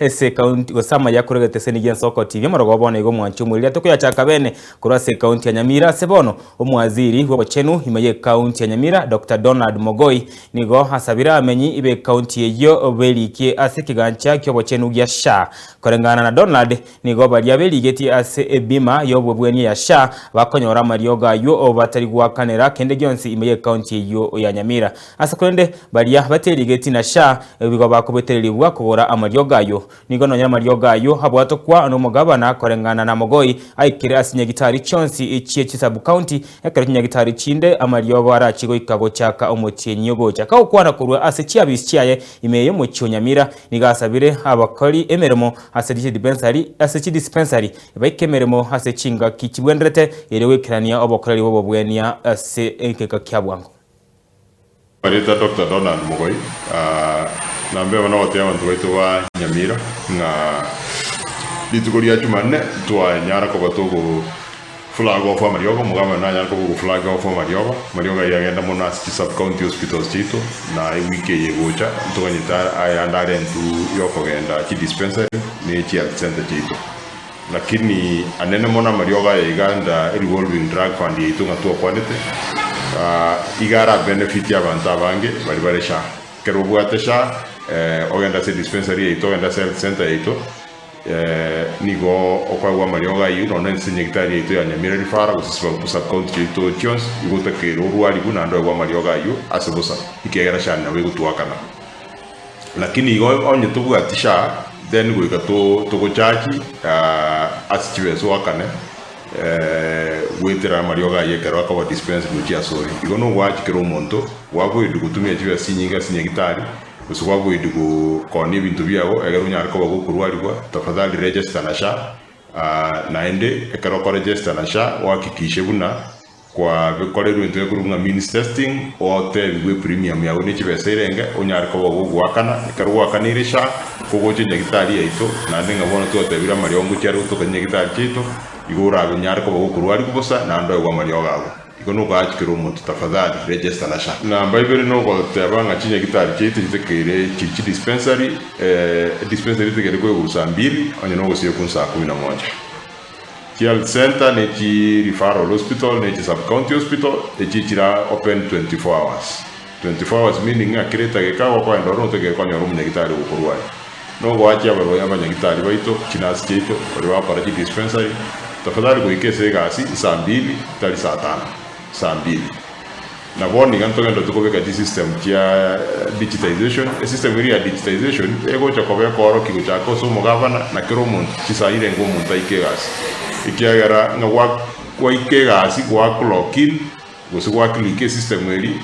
ese county osama yakuregete senigien soko TV marogobona igo mwanchu muri to kuyachaka bene kurase county ya Nyamira sebono omwaziri w'obochenu imaye county ya Nyamira Dr. Donald Mogoi nigo hasabira amenyi ibe county eyo belikie ase kigancha kyobochenu gya SHA korengana na Donald nigo bali abeligeti ase ebima yobobweni ya SHA bakonyora marioga yo obatari gwakanera kende gyonsi imaye county eyo ya Nyamira ase kwende bali abateligeti na SHA bigo bakubetereribwa kugora amarioga yo nigo no nyamarioga yo habwato kwa no mugabana korengana na Mogoi aikire asinye gitari chonsi ichie chisabu county ekare nyagitari chinde amariogo arachigo ikago chaka omotienyi yogocha ka ukwana kurwa ase chiabischiaye imeyo mu Nyamira nigasabire abakori emeremo ase dispensary baikemeremo ase chinga kichibwendrete erewekirania obokorari bobobwenia ase ekeka kyabwango Marita Dr. Donald Mogoi nambe wana wote abantu baitu wa Nyamira nga litugoria chumane twa nyara ko batogo flag of Mariogo mugama na nyara ko flag of Mariogo yagenda mona sub county hospitals chito na wiki yegocha tuganyita ayandare ntu yokogenda ki dispensary ni chi health center chito lakini anene mona Mariogo yaganda revolving drug fund yito ngatuwa kwandete igara benefit y'abantu abange bari baresha kerubwate SHA ogenda se dispensary yito ogenda health center yito nigo okwa Marioga yino nonse nyegitari yito ya Nyamira rifara gusa county yito chons igota kero ruali kuna ndo wa Marioga yo asebusa ikegera SHA nawe gutuakana lakini igo onye tubwate SHA then go to chachi asichiwe so akane wetera Marioga yekero akawa dispense muchia sori igo no wachi kero monto wabo idugutumia chiwe sinyegitari usubabo idugu koni bintu byabo egero nyarko bagukurwarirwa tafadhali register na SHA naende ekero ko register na SHA wakikishe buna kwa bikorerwe into kurunga means testing ote bigwe premium yawe ni chibeserenge onyarko bagugwakana ekero wakanire SHA kugoche nyagitari yaito nande ngabona twatebira Mariongo cyaro tukanyagitari cyito igora nyarko bagukurwarirwa bosa nando egwa Marioga abo ikono gachikiro umuntu tafadhali register na SHA na baibere no ko tabanga chinya gitari cyite kitekere chichi dispensary tekere ko gusa 2 onye no gosiye ku saa 11 health center ne chi referral hospital ne chi sub county hospital chi chira open 24 hours meaning akireta ke kawa kwa ndoro tege kwa nyorumu nyagitari ukurwa no gwachi abaro yabanya gitari baito chinas cyito bari bapara chi dispensary tafadhali ko ikese gasi saa 2 tali saa 5 saa 2 na boni ganto ngendo tukobeka system ya digitization system ya digitization ego chakobe koro kigo chako so mugabana na kero muntu chisaire ngo muntu ikegas ikiagara nga wa ikegas kwa clockin go so kwa click system eri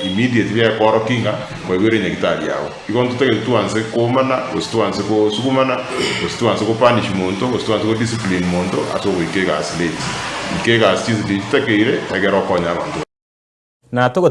immediately ya koro kinga kwa bere nyagitari yawo igonto tege tuanze komana tuanze ko sukumana tuanze ko punish muntu tuanze ko discipline muntu ato ikegas late ikegas chizi digitakire agero konya abantu na